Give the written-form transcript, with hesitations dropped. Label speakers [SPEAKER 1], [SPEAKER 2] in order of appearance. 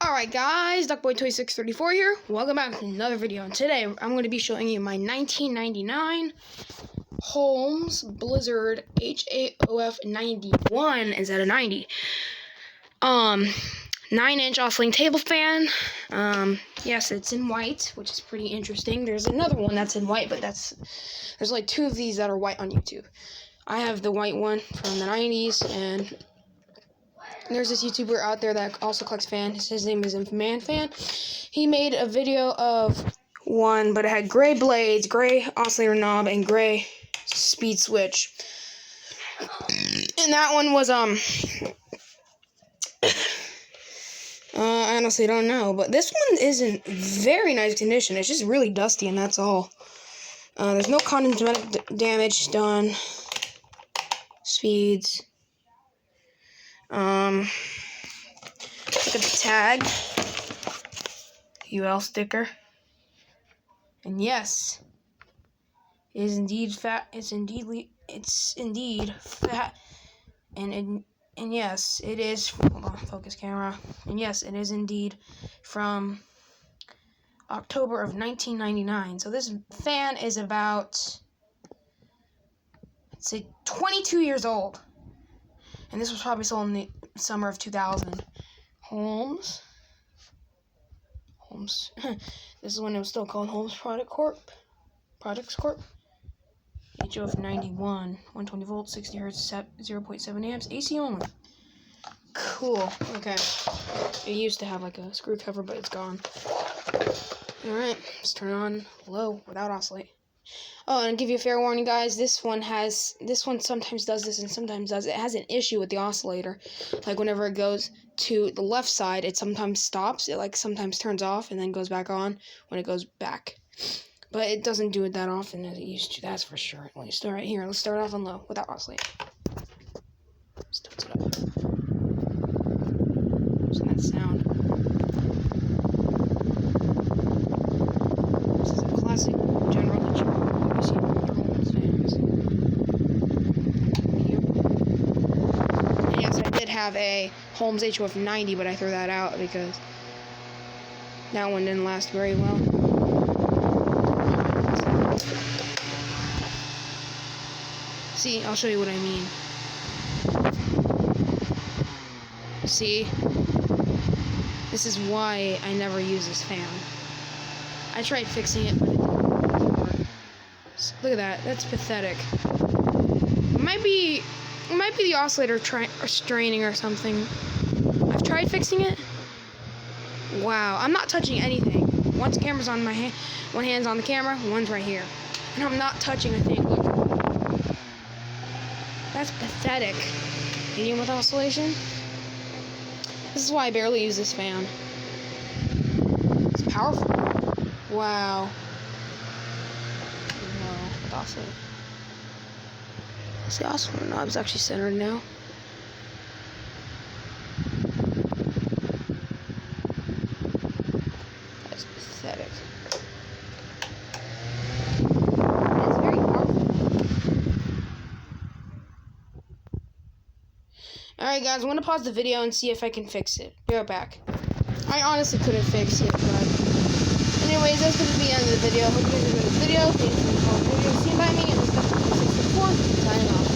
[SPEAKER 1] Alright guys, DuckBoy2634 here. Welcome back to another video, and today I'm going to be showing you my 1999 Holmes Blizzard haof-91 instead of 90. 9-inch oscillating table fan. Yes, it's in white, which is pretty interesting. There's another one that's in white, but there's like two of these that are white on YouTube. I have the white one from the 90s, and there's this YouTuber out there that also collects fans. His name is Man Fan. He made a video of one, but it had gray blades, gray oscillator knob, and gray speed switch. And that one was I honestly don't know, but this one is in very nice condition. It's just really dusty, and that's all. There's no cosmetic damage done. Speeds. Look at the tag. UL sticker. And yes, it is indeed fat. It's indeed fat. And yes, it is. Hold on, focus camera. And yes, it is indeed from October of 1999. So this fan is about, let's say, 22 years old. And this was probably sold in the summer of 2000. Holmes. This is when it was still called Holmes Products Corp. HOF-91, 120 volts, 60 hertz, 0.7 amps, AC only. Cool. Okay. It used to have like a screw cover, but it's gone. Alright, let's turn it on low without oscillate. Oh, and to give you a fair warning, guys, this one sometimes does this and sometimes does. It has an issue with the oscillator. Like whenever it goes to the left side, it sometimes stops. It like sometimes turns off and then goes back on when it goes back. But it doesn't do it that often as it used to. That's for sure. At least. All right, here, let's start off on low without oscillate. Let's tilt it up. What's that sound? This is a classic general that you see from Holmes fans. And yes, I did have a Holmes HOF-90, but I threw that out because that one didn't last very well. See, I'll show you what I mean. See? This is why I never use this fan. I tried fixing it, but it didn't work. Look at that. That's pathetic. It might be the oscillator straining or something. I've tried fixing it. Wow, I'm not touching anything. One's camera's on my hand. One hand's on the camera, one's right here. And I'm not touching a thing. Look. That's pathetic. Medium with oscillation. This is why I barely use this fan. It's powerful. Wow. No, with oscillate. The oscillator knob's actually centered now. That's pathetic. It's very powerful. Alright guys, I'm going to pause the video and see if I can fix it. Be right back. I honestly couldn't fix it, but anyways, that's going to be the end of the video. Hope you guys enjoyed this video. Thanks for watching the video. See you by me, and this is DuckBoy2634 signing off.